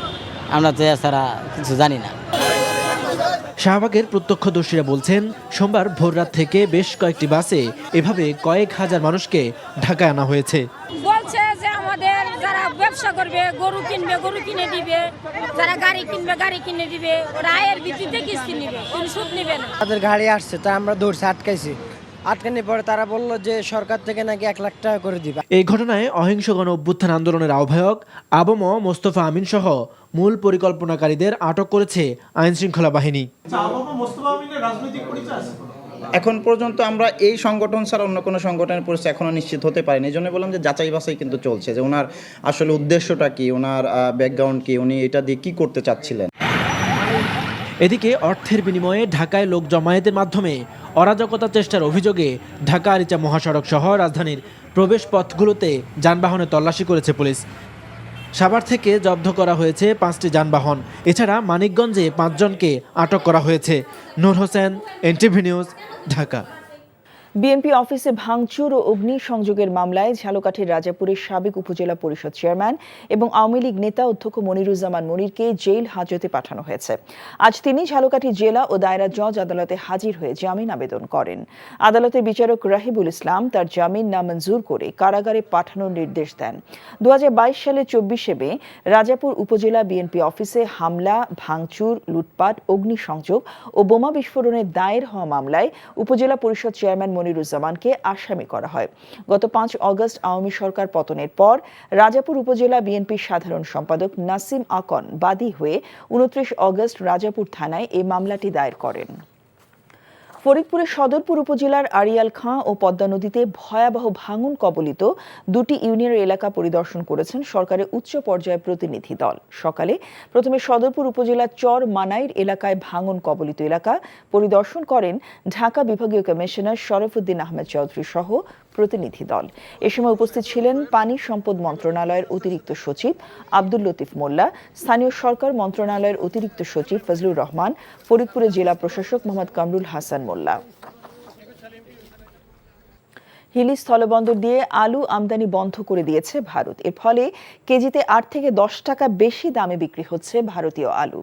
আমরা তো এছাড়া কিছু জানি না। শাহবাগের প্রত্যক্ষদর্শীরা বলছেন সোমবার ভোররাত থেকে বেশ কয়েকটি বাসে এভাবে কয়েক হাজার মানুষকে ঢাকায় আনা হয়েছে। বলছে যে আমাদের যারা ব্যবসা করবে, গরু কিনবে, গরু কিনে দিবে, যারা গাড়ি কিনবে, গাড়ি কিনে দিবে, ওরা আয়ের ভিত্তিতে কিস্তি নিবে, কোনো সুদ নিবে না। তাদের গাড়ি আসছে, তা আমরা দৌড়ছে, আটকাইছি। আটকানোর পরে তারা বললো যে সরকার থেকে নাকি 1 লাখ টাকা করে দিবে। এই ঘটনায় অহিংস গণ অভ্যুত্থান আন্দোলনের আহ্বায়ক আবম মোস্তফা আমিন সহ মূল পরিকল্পনাকারীদের আটক করেছে আইন শৃঙ্খলা বাহিনী। এখন পর্যন্ত আমরা এই সংগঠন ছাড়া অন্য কোনো সংগঠনের পরিচয় এখনো নিশ্চিত হতে পারিনি। এই জন্য বললাম যে যাচাই বাছাই কিন্তু চলছে, যে ওনার আসলে উদ্দেশ্যটা কি, ওনার ব্যাকগ্রাউন্ড কি, উনি এটা দিয়ে কি করতে চাচ্ছিলেন। এদিকে অর্থের বিনিময়ে ঢাকায় লোক জমায়েতের মাধ্যমে অরাজকতা চেষ্টার অভিযোগে ঢাকা আরিচা মহাসড়ক সহ রাজধানীর প্রবেশ পথগুলোতে যানবাহনে তল্লাশি করেছে পুলিশ। সাভার থেকে জব্দ করা হয়েছে 5টি যানবাহন। এছাড়া মানিকগঞ্জে 5 জনকে আটক করা হয়েছে। Nur Hossain, NTV news, Dhaka. বিএনপি অফিসে ভাঙচুর ও অগ্নিসংযোগের মামলায় ঝালকাঠির রাজাপুরের সাবেক উপজেলা পরিষদ চেয়ারম্যান এবং আওয়ামী লীগ নেতা অধ্যক্ষ মনিরুজ্জামান মনিরকে জেল হাজতে পাঠানো হয়েছে। আজ তিনি ঝালকাঠি জেলা ও দায়রা জজ আদালতে হাজির হয়ে জামিন আবেদন করেন। আদালতের বিচারক রাহিবুল ইসলাম তার জামিন নামঞ্জুর করে কারাগারে পাঠানোর নির্দেশ দেন। 2022 সালের 24শে মে রাজাপুর উপজেলা বিএনপি অফিসে হামলা, ভাঙচুর, লুটপাট, অগ্নিসংযোগ ও বোমা বিস্ফোরণের দায়ের হওয়া মামলায় উপজেলা পরিষদ চেয়ারম্যান মনিরুজ্জামানকে আসামি করা হয়। গত 5 অগস্ট আওয়ামী সরকার পতনের পর রাজাপুর উপজেলা বিএনপির সাধারণ সম্পাদক নাসিম আকন বাদী হয়ে 29 অগস্ট রাজাপুর থানায় এই মামলাটি দায়ের করেন। ফরিদপুরের সদরপুর উপজেলার আড়িয়াল খাঁ ও পদ্মা নদীতে ভয়াবহ ভাঙন কবলিত 2টি ইউনিয়নের এলাকা পরিদর্শন করেছেন সরকারের উচ্চ পর্যায়ের প্রতিনিধি দল। সকালে প্রথমে সদরপুর উপজেলার চর মানাইর এলাকায় ভাঙন কবলিত এলাকা পরিদর্শন করেন ঢাকা বিভাগীয় কমিশনার শরফুদ্দিন আহমেদ চৌধুরী সহ প্রতিনিধি দল। এ সময় উপস্থিত ছিলেন পানি সম্পদ মন্ত্রণালয়ের অতিরিক্ত সচিব আব্দুল লতিফ মোল্লা, স্থানীয় সরকার মন্ত্রণালয়ের অতিরিক্ত সচিব ফজলুর রহমান, ফরিদপুরের জেলা প্রশাসক মোহাম্মদ কামরুল হাসান মোল্লা। হিলি স্থলবন্দর দিয়ে আলু আমদানি বন্ধ করে দিয়েছে ভারত। এর ফলে কেজিতে 8 থেকে 10 টাকা বেশি দামে বিক্রি হচ্ছে ভারতীয় আলু।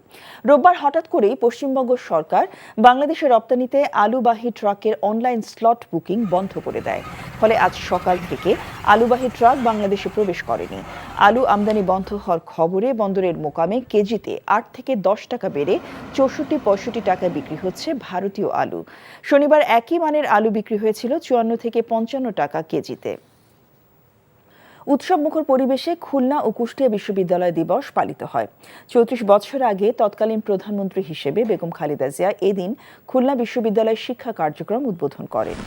রোববার হঠাৎ করেই পশ্চিমবঙ্গ সরকার বাংলাদেশে রপ্তানিতে আলুবাহী ট্রাকের অনলাইন স্লট বুকিং বন্ধ করে দেয়। ফলে আজ সকাল থেকে আলুবাহী ট্রাক বাংলাদেশে প্রবেশ করেনি। আলু আমদানি বন্ধ হওয়ার খবরে বন্দরের মোকামে কেজিতে 8 থেকে 10 টাকা বেড়ে 64-65 টাকায় বিক্রি হচ্ছে ভারতীয় আলু। শনিবার একই মানের আলু বিক্রি হয়েছিল 54 থেকে 55 টাকা কেজিতে। উৎসবমুখর পরিবেশে খুলনা ও কুষ্টিয়া বিশ্ববিদ্যালয় দিবস পালিত হয়। 34 বছর আগে তৎকালীন প্রধানমন্ত্রী হিসেবে বেগম খালেদা জিয়া এদিন খুলনা বিশ্ববিদ্যালয়ের শিক্ষা কার্যক্রম উদ্বোধন করেন।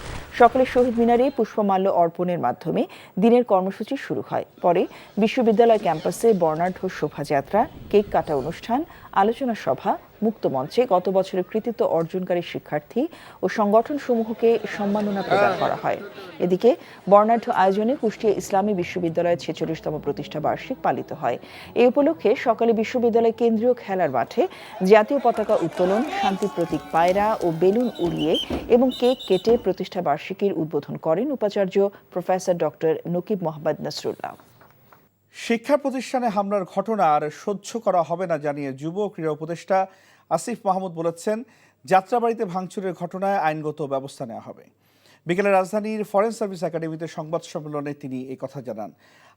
সকালে শহীদ মিনারে পুষ্পমাল্য অর্পণের মাধ্যমে দিনের কর্মসূচি শুরু হয়। পরে বিশ্ববিদ্যালয় ক্যাম্পাসে বর্ণাঢ্য শোভাযাত্রা, কেক কাটা অনুষ্ঠান, আলোচনা সভা, মুক্ত মঞ্চে গত বছরের কৃতিত্ব অর্জনকারী শিক্ষার্থী ও সংগঠনসমূহকে সম্মাননা প্রদান করা হয়। এদিকে বর্ণাঢ্য আয়োজনে কুষ্টিয়া ইসলামী বিশ্ববিদ্যালয়ের 46তম প্রতিষ্ঠা বার্ষিক পালিত হয়। এই উপলক্ষে সকালে বিশ্ববিদ্যালয় কেন্দ্রীয় খেলার মাঠে জাতীয় পতাকা উত্তোলন, শান্তি প্রতীক পায়রা ও বেলুন উড়িয়ে এবং কেক কেটে প্রতিষ্ঠা বার্ষিকীর উদ্বোধন করেন উপাচার্য প্রফেসর ডক্টর নকিব মোহাম্মদ নসরুল্লাহ। শিক্ষা প্রতিষ্ঠানে হামলার ঘটনা আর সহ্য করা হবে না জানিয়ে যুব ক্রীড়া উপদেষ্টা আসিফ মাহমুদ বলেছেন, যাত্রাবাড়িতে ভাঙচুরের ঘটনায় আইনগত ব্যবস্থা নেওয়া হবে। বিকেলে রাজধানীর ফরেন সার্ভিস একাডেমিতে সংবাদ সম্মেলনে তিনি এই কথা জানান।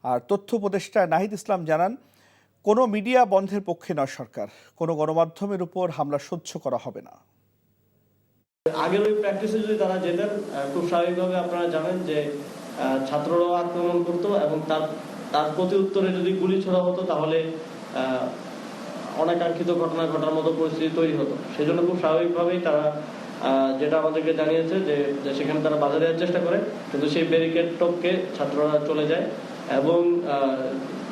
আর তথ্য উপদেষ্টা নাহিদ ইসলাম জানান, কোনো মিডিয়া বন্ধের পক্ষে নয় সরকার, কোনো গণমাধ্যমের উপর হামলা সহ্য করা হবে না। আগের ওই প্র্যাকটিসে যদি তারা যেতেন, খুব স্বাভাবিকভাবে আপনারা জানেন যে ছাত্ররাও আক্রমণ করতো এবং তার প্রতি উত্তরে যদি গুলি ছোড়া হতো তাহলে অনাকাঙ্ক্ষিত ঘটনা ঘটার মতো পরিস্থিতি তৈরি হতো। সেজন্য খুব স্বাভাবিকভাবেই তারা যেটা আমাদেরকে জানিয়েছে যে সেখানে তারা বাধা দেওয়ার চেষ্টা করে, কিন্তু সেই ব্যারিকেড টপকে ছাত্ররা চলে যায় এবং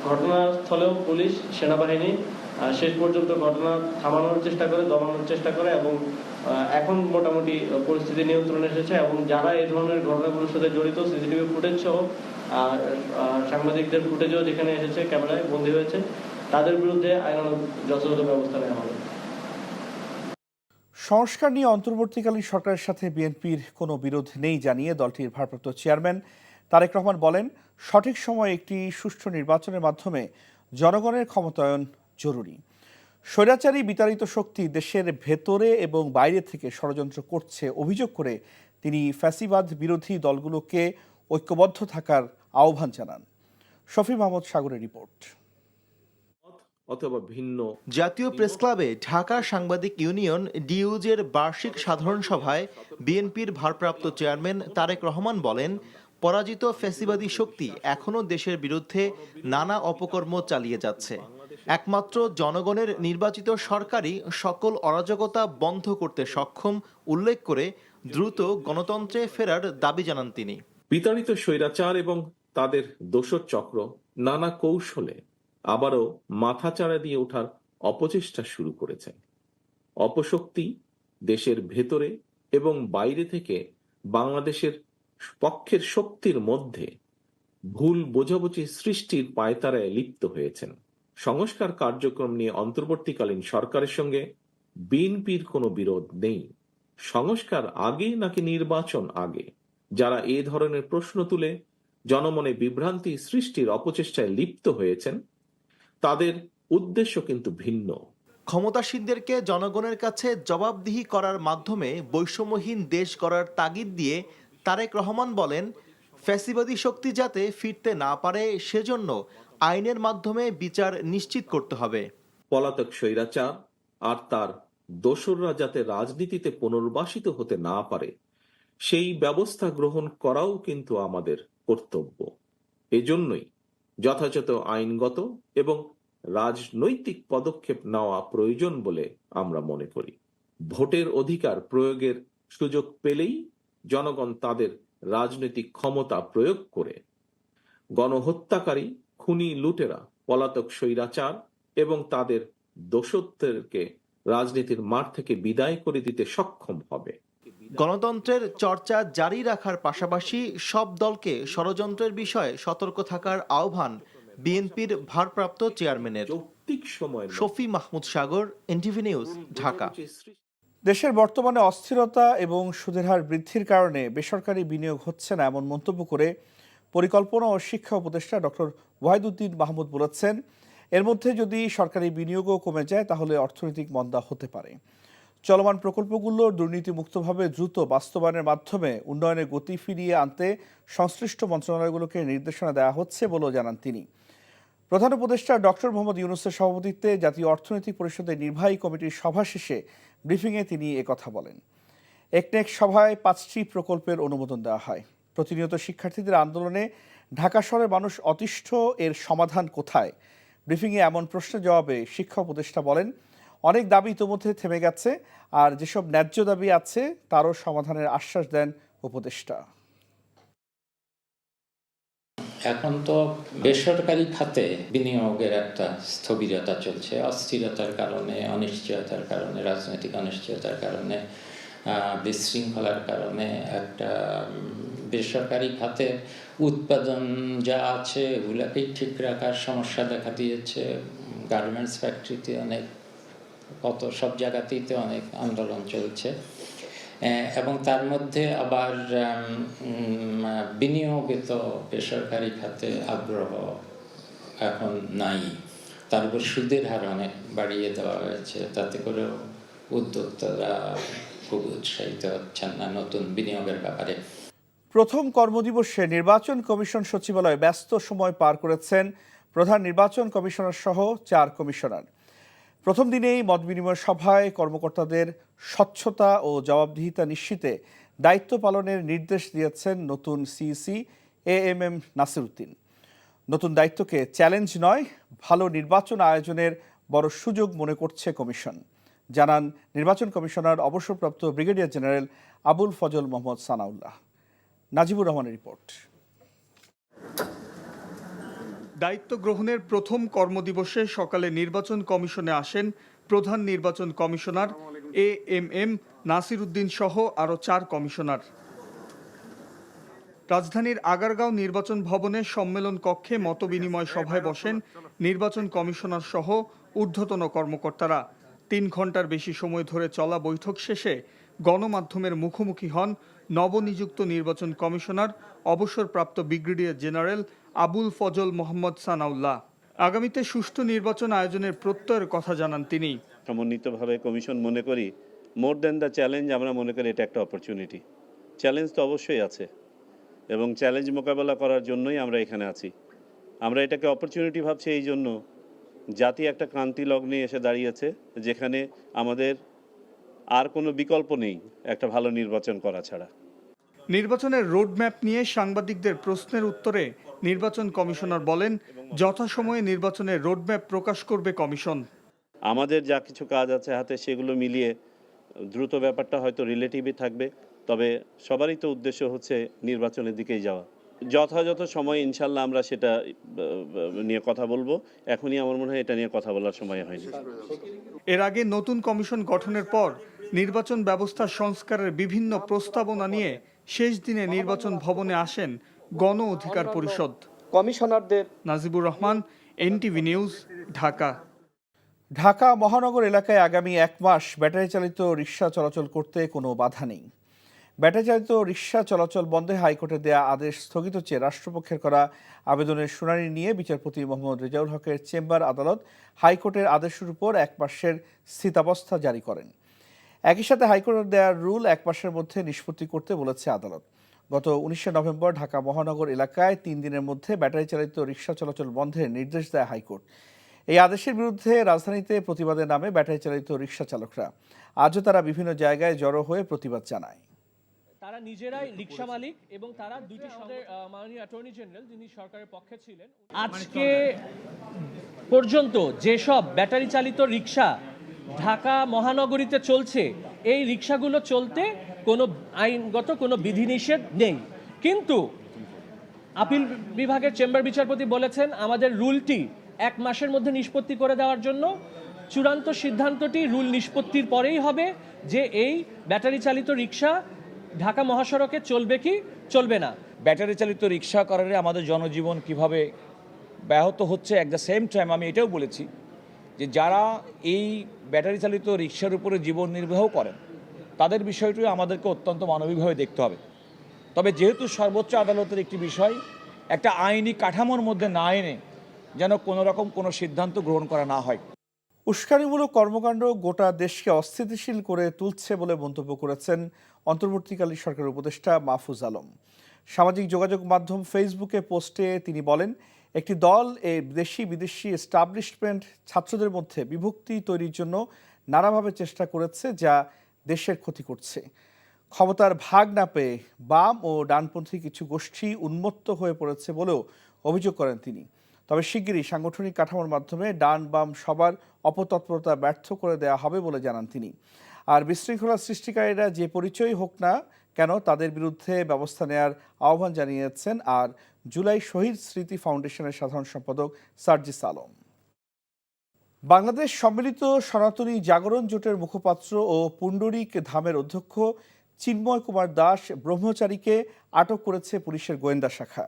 ঘটনাস্থলেও পুলিশ সেনাবাহিনী শেষ পর্যন্ত ঘটনা থামানোর চেষ্টা করে, দমানোর চেষ্টা করে এবং এখন মোটামুটি পরিস্থিতি নিয়ন্ত্রণে এসেছে এবং যারা এই ধরনের ঘটনাগুলোর সাথে জড়িত সিসিটিভি ফুটেজ সহ সাংবাদিকদের ফুটেজও যেখানে এসেছে, ক্যামেরায় বন্দী হয়েছে, তাদের বিরুদ্ধে আইনানুগ যথাযথ ব্যবস্থা নেওয়া হবে। সংস্কার নিয়ে অন্তর্বর্তীকালীন সরকারের সাথে বিএনপির কোনো বিরোধ নেই জানিয়ে দলটির ভারপ্রাপ্ত চেয়ারম্যান তারেক রহমান বলেন, সঠিক সময়ে একটি সুষ্ঠু নির্বাচনের মাধ্যমে জনগণের ক্ষমতায়ন জরুরি। স্বৈরাচারী বিতাড়িত শক্তি দেশের ভেতরে এবং বাইরে থেকে ষড়যন্ত্র করছে অভিযোগ করে তিনি ফ্যাসিবাদ বিরোধী দলগুলোকে ঐক্যবদ্ধ থাকার আহ্বান জানান। শফি মাহমুদ সাগরের রিপোর্ট। অথবা ভিন্ন। জাতীয় প্রেস ক্লাবে ঢাকা সাংবাদিক ইউনিয়ন ডিইউজের বার্ষিক সাধারণ সভায় বিএনপির ভারপ্রাপ্ত চেয়ারম্যান তারেক রহমান বলেন, পরাজিত ফ্যাসিবাদী শক্তি এখনও দেশের বিরুদ্ধে নানা অপকর্ম চালিয়ে যাচ্ছে। একমাত্র জনগণের নির্বাচিত সরকারই সকল অরাজকতা বন্ধ করতে সক্ষম উল্লেখ করে দ্রুত গণতন্ত্রে ফেরার দাবি জানান তিনি। বিতাড়িত স্বৈরাচার এবং তাদের দোসর চক্র নানা কৌশলে আবারও মাথাচাড়া দিয়ে ওঠার অপচেষ্টা শুরু করেছে। অপশক্তি দেশের ভেতরে এবং বাইরে থেকে বাংলাদেশের পক্ষের শক্তির মধ্যে ভুল বোঝাবুঝি সৃষ্টির পায়তারায় লিপ্ত হয়েছেন। সংস্কার কার্যক্রম নিয়ে অন্তর্বর্তীকালীন সরকারের সঙ্গে বিএনপির কোনো বিরোধ নেই। সংস্কার আগে নাকি নির্বাচন আগে, যারা এ ধরনের প্রশ্ন তুলে জনমনে বিভ্রান্তি সৃষ্টির অপচেষ্টায় লিপ্ত হয়েছেন, তাদের উদ্দেশ্য কিন্তু ভিন্ন। ক্ষমতাসীনদেরকে জনগণের কাছে জবাবদিহি করার মাধ্যমে বৈষম্যহীন দেশ গড়ার তাগিদ দিয়ে তারেক রহমান বলেন, ফ্যাসিবাদী শক্তি যাতে ফিরতে না পারে সেজন্য আইনের মাধ্যমে বিচার নিশ্চিত করতে হবে। পলাতক স্বৈরাচার আর তার দোসররা যাতে রাজনীতিতে পুনর্বাসিত হতে না পারে সেই ব্যবস্থা গ্রহণ করাও কিন্তু আমাদের কর্তব্য। এজন্যই যথাযথ আইনগত এবং রাজনৈতিক পদক্ষেপ নেওয়া প্রয়োজন বলে আমরা মনে করি। ভোটের অধিকার প্রয়োগের সুযোগ পেলেই জনগণ তাদের রাজনৈতিক ক্ষমতা প্রয়োগ করে গণহত্যাকারী, খুনি, লুটেরা, পলাতক স্বৈরাচার এবং তাদের দোসরদেরকে রাজনীতির মাঠ থেকে বিদায় করে দিতে সক্ষম হবে। গণতন্ত্রের চর্চা জারি রাখার পাশাপাশি সব দলকে ষড়যন্ত্রের বিষয়ে সতর্ক থাকার আহ্বান বিএনপির ভারপ্রাপ্ত চেয়ারম্যানের। শফি মাহমুদ সাগর, এনটিভি নিউজ, ঢাকা। দেশের বর্তমানে অস্থিরতা এবং সুদের হার বৃদ্ধির কারণে বেসরকারি বিনিয়োগ হচ্ছে না এমন মন্তব্য করে পরিকল্পনা ও শিক্ষা উপদেষ্টা ডক্টর ওয়াহিদুদ্দিন মাহমুদ বলেছেন, এর মধ্যে যদি সরকারি বিনিয়োগও কমে যায় তাহলে অর্থনৈতিক মন্দা হতে পারে। চলমান প্রকল্পগুলো দুর্নীতিমুক্তভাবে দ্রুত বাস্তবায়নের মাধ্যমে উন্নয়নের গতি ফিরিয়ে আনতে সংশ্লিষ্ট মন্ত্রণালয়গুলোকে নির্দেশনা দেওয়া হচ্ছে বলেও জানান তিনি। প্রধান উপদেষ্টা ডক্টর মোহাম্মদ ইউনূসের সভাপতিত্বে জাতীয় অর্থনৈতিক পরিষদের নির্বাহী কমিটির সভা শেষে ব্রিফিংয়ে তিনি একথা বলেন। একনেক সভায় 5টি প্রকল্পের অনুমোদন দেওয়া হয়। প্রতিনিয়ত শিক্ষার্থীদের আন্দোলনে ঢাকা শহরের মানুষ অতিষ্ঠ, এর সমাধান কোথায়? ব্রিফিংয়ে এমন প্রশ্নের জবাবে শিক্ষা উপদেষ্টা বলেন, অনেক দাবি ইতোমধ্যে থেমে গেছে, আর যেসব ন্যায্য দাবি আছে তারও সমাধানের আশ্বাস দেন উপদেষ্টা। এখন তো বেসরকারি খাতে বিনিয়োগের একটা স্থবিরতা চলছে, অস্থিরতার কারণে, অনিশ্চয়তার কারণে, রাজনৈতিক অনিশ্চয়তার কারণে, বিশৃঙ্খলার কারণে একটা বেসরকারি খাতে উৎপাদন যা আছে ওগুলোকেই ঠিক রাখার সমস্যা দেখা দিয়েছে। গার্মেন্টস ফ্যাক্টরিতে অনেক, কত সব জায়গাতেই তো অনেক আন্দোলন চলছে এবং তার মধ্যে আবার বিনিয়োগে তো বেসরকারি খাতে আগ্রহ এখন নাই। তার উপর সুদের হার অনেক বাড়িয়ে দেওয়া হয়েছে, তাতে করেও উদ্যোক্তারা খুব উৎসাহিত হচ্ছেন না নতুন বিনিয়োগের ব্যাপারে। প্রথম কর্মদিবসে নির্বাচন কমিশন সচিবালয়ে ব্যস্ত সময় পার করেছেন প্রধান নির্বাচন কমিশনার সহ 4 কমিশনার। প্রথম দিনেই মতবিনিময় সভায় কর্মকর্তাদের স্বচ্ছতা ও জবাবদিহিতা নিশ্চিতে দায়িত্ব পালনের নির্দেশ দিয়েছেন নতুন সিইসি AMM নাসির উদ্দিন। নতুন দায়িত্বকে চ্যালেঞ্জ নয়, ভালো নির্বাচন আয়োজনের বড় সুযোগ মনে করছে কমিশন, জানান নির্বাচন কমিশনার অবসরপ্রাপ্ত ব্রিগেডিয়ার জেনারেল আবুল ফজল মোহাম্মদ সানাউল্লাহ। নাজিবুর রহমানের রিপোর্ট। দায়িত্ব গ্রহণের প্রথম কর্মদিবসে সকালে নির্বাচন কমিশনে আসেন প্রধান নির্বাচন কমিশনার AMM নাসির উদ্দিন সহ আরও 4 কমিশনার। রাজধানীর আগারগাঁও নির্বাচন ভবনে সম্মেলন কক্ষে মতবিনিময় সভায় বসেন নির্বাচন কমিশনার সহ ঊর্ধ্বতন কর্মকর্তারা। 3 ঘন্টার বেশি সময় ধরে চলা বৈঠক শেষে গণমাধ্যমের মুখোমুখি হন নবনিযুক্ত নির্বাচন কমিশনার অবসরপ্রাপ্ত ব্রিগেডিয়ার জেনারেল আবুল ফজল মোহাম্মদ সানাউল্লাহ। আগামীতে সুষ্ঠু নির্বাচন আয়োজনের প্রত্যয়ের কথা জানান তিনি। সমন্বিতভাবে কমিশন মনে করি মোর দ্যান দ্য চ্যালেঞ্জ, আমরা মনে করি এটা একটা অপরচুনিটি। চ্যালেঞ্জ তো অবশ্যই আছে এবং চ্যালেঞ্জ মোকাবেলা করার জন্যই আমরা এখানে আছি। আমরা এটাকে অপরচুনিটি ভাবছি এই জন্য, জাতি একটা ক্রান্তি লগ্নে এসে দাঁড়িয়েছে যেখানে আমাদের আর কোনো বিকল্প নেই একটা ভালো নির্বাচন করা ছাড়া। নির্বাচনের রোডম্যাপ নিয়ে সাংবাদিকদের প্রশ্নের উত্তরে নির্বাচন কমিশনার বলেন, যথাসময়ে নির্বাচনের রোডম্যাপ প্রকাশ করবে কমিশন। আমাদের যা কিছু কাজ আছে হাতে সেগুলো মিলিয়ে দ্রুত ব্যাপারটা হয়তো রিলেটিভই থাকবে, তবে সবারই তো উদ্দেশ্য হচ্ছে নির্বাচনের দিকেই যাওয়া। যথাযথ সময় ইনশাল্লাহ আমরা সেটা নিয়ে কথা বলবো। এখনই আমার মনে হয় এটা নিয়ে কথা বলার সময় হয়নি। এর আগে নতুন কমিশন গঠনের পর নির্বাচন ব্যবস্থা সংস্কারের বিভিন্ন প্রস্তাবনা নিয়ে শেষ দিনে নির্বাচন ভবনে আসেন গণ অধিকার পরিষদ কমিশনারদের। Najibur Rahman, NTV news, Dhaka. ঢাকা মহানগর এলাকায় আগামী 1 মাস ব্যাটারি চালিত রিক্সা চলাচল করতে কোনো বাধা নেই। ব্যাটারি চালিত রিক্সা চলাচল বন্ধে হাইকোর্টের দেয়া আদেশ স্থগিত চেয়ে রাষ্ট্রপক্ষের করা আবেদনের শুনানি নিয়ে বিচারপতি মোহাম্মদ রেজাউল হকের চেম্বার আদালত হাইকোর্টের আদেশের উপর 1 মাসের স্থিতাবস্থা জারি করেন। একই সাথে হাইকোর্টের দেয়া রুল 1 মাসের মধ্যে নিষ্পত্তি করতে বলেছে আদালত। গত 19 নভেম্বর ঢাকা মহানগর এলাকায় 3 দিনের মধ্যে ব্যাটারি চালিত রিক্সা চলাচল বন্ধের নির্দেশ দেয় হাইকোর্ট। এই আদেশের বিরুদ্ধে রাজধানীতে প্রতিবাদের নামে ব্যাটারি চালিত রিক্সা চালকরা আজও তারা বিভিন্ন জায়গায় জড়ো হয়ে প্রতিবাদ জানায়। তারা নিজেরাই রিক্সা মালিক এবং তারা দুইটি মাননীয় অ্যাটর্নি জেনারেল যিনি সরকারের পক্ষে ছিলেন, আজকে পর্যন্ত যেসব ব্যাটারি চালিত রিক্সা ঢাকা মহানগরীতে চলছে, এই রিক্সাগুলো চলতে কোনো আইনগত কোনো বিধিনিষেধ নেই। কিন্তু আপিল বিভাগের চেম্বার বিচারপতি বলেছেন আমাদের রুলটি 1 মাসের মধ্যে নিষ্পত্তি করে দেওয়ার জন্য। চূড়ান্ত সিদ্ধান্তটি রুল নিষ্পত্তির পরেই হবে যে এই ব্যাটারি চালিত রিক্সা ঢাকা মহাসড়কে চলবে কি চলবে না। ব্যাটারি চালিত রিক্সা কারণে আমাদের জনজীবন কিভাবে ব্যাহত হচ্ছে, অ্যাট দ্য সেম টাইম আমি এটাও বলেছি যে যারা এই ব্যাটারি চালিত রিক্সার উপরে জীবন নির্বাহ করেন তাদের বিষয়টিও আমাদেরকে অত্যন্ত মানবিকভাবে দেখতে হবে। তবে যেহেতু সর্বোচ্চ আদালতের একটি বিষয়, একটা আইনি কাঠামোর মধ্যে না এনে যেন কোনো রকম কোনো সিদ্ধান্ত গ্রহণ করা না হয়। উস্কানিমূলক কর্মকাণ্ড গোটা দেশকে অস্থিতিশীল করে তুলছে বলে মন্তব্য করেছেন অন্তর্বর্তীকালীন সরকারের উপদেষ্টা মাহফুজ আলম। সামাজিক যোগাযোগ মাধ্যম ফেসবুকে পোস্টে তিনি বলেন, একটি দল এই দেশি বিদেশি এস্টাবলিশমেন্ট ছাত্রদের মধ্যে বিভক্তি তৈরির জন্য নানাভাবে চেষ্টা করেছে, যা দেশের ক্ষতি করছে। ক্ষমতার ভাগ না পেয়ে বাম ও ডানপন্থী কিছু গোষ্ঠী উন্মত্ত হয়ে পড়েছে বলেও অভিযোগ করেন তিনি। তবে শিগগিরই সাংগঠনিক কাঠামোর মাধ্যমে ডান বাম সবার অপতৎপরতা ব্যর্থ করে দেওয়া হবে বলে জানান তিনি। আর বিশৃঙ্খলা সৃষ্টিকারীরা যে পরিচয় হোক না কেন তাদের বিরুদ্ধে ব্যবস্থা নেয়ার আহ্বান জানিয়েছেন আর জুলাই শহীদ স্মৃতি ফাউন্ডেশনের সাধারণ সম্পাদক সার্জিস আলম। বাংলাদেশ সম্মিলিত সনাতনী জাগরণ জোটের মুখপাত্র ও পুণ্ডরিক ধামের অধ্যক্ষ চিন্ময় কুমার দাস ব্রহ্মচারীকে আটক করেছে পুলিশের গোয়েন্দা শাখা।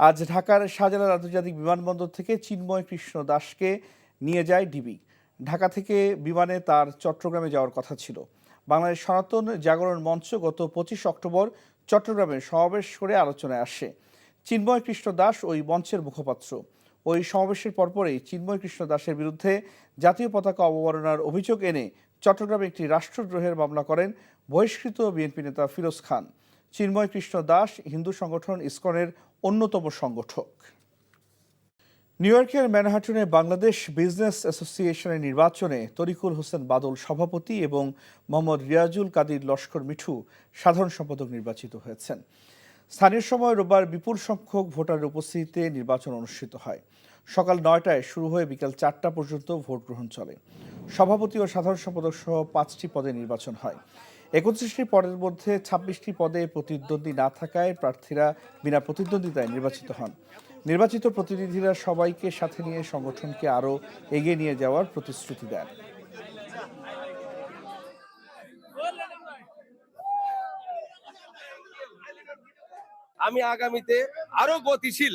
আজ ঢাকার শাহজালাল আন্তর্জাতিক বিমানবন্দর থেকে চিন্ময় কৃষ্ণ দাসকে নিয়ে যায় ডিবি। ঢাকা থেকে বিমানে তার চট্টগ্রামে যাওয়ার কথা ছিল। বাংলাদেশ সনাতন জাগরণ মঞ্চ গত 25 অক্টোবর চট্টগ্রামে সমাবেশ করে আলোচনায় আসে। চিন্ময় কৃষ্ণ দাস ওই মঞ্চের মুখপাত্র। ওই সমাবেশের পরপরই চিন্ময় কৃষ্ণ দাসের বিরুদ্ধে জাতীয় পতাকা অবমাননার অভিযোগ এনে চট্টগ্রামে একটি রাষ্ট্রদ্রোহের মামলা করেন বহিষ্কৃত বিএনপি নেতা ফিরোজ খান। চিন্ময় কৃষ্ণ দাস হিন্দু সংগঠন ইসকনের অন্যতম সংগঠক। নিউ ইয়র্কের ম্যানহাটনে বাংলাদেশ বিজনেস অ্যাসোসিয়েশনের নির্বাচনে তরিকুল হোসেন বাদল সভাপতি এবং মোহাম্মদ রিয়াজুল কাদির লস্কর মিঠু সাধারণ সম্পাদক নির্বাচিত হয়েছেন। স্থানীয় সময় রোববার বিপুল সংখ্যক ভোটারের উপস্থিতিতে নির্বাচন অনুষ্ঠিত হয়। সকাল 9টায় শুরু হয়ে বিকেল 4টা পর্যন্ত ভোট গ্রহণ চলে। সভাপতি ও সাধারণ সম্পাদক সহ 5টি পদে নির্বাচন হয়। 31টি পদের মধ্যে 26টি পদে প্রতিদ্বন্দ্বী না থাকায় প্রার্থীরা বিনা প্রতিদ্বন্দ্বিতায় নির্বাচিত হন। নির্বাচিত প্রতিনিধিরা সবাইকে সাথে নিয়ে সংগঠনকে আরও এগিয়ে নিয়ে যাওয়ার প্রতিশ্রুতি দেন। আমি আগামীতে আরো গতিশীল,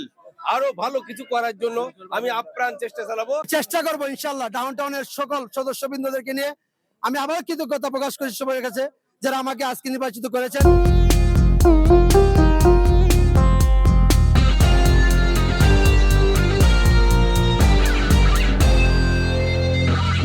আরো ভালো কিছু করার জন্য আমি আপ্রাণ চেষ্টা চালাবো, চেষ্টা করবো ইনশাল্লাহ। ডাউনটাউনের সকল সদস্যবৃন্দদেরকে নিয়ে আমি আবার কৃতজ্ঞতা প্রকাশ করি সবার কাছে যারা আমাকে আজকে নির্বাচিত করেছেন।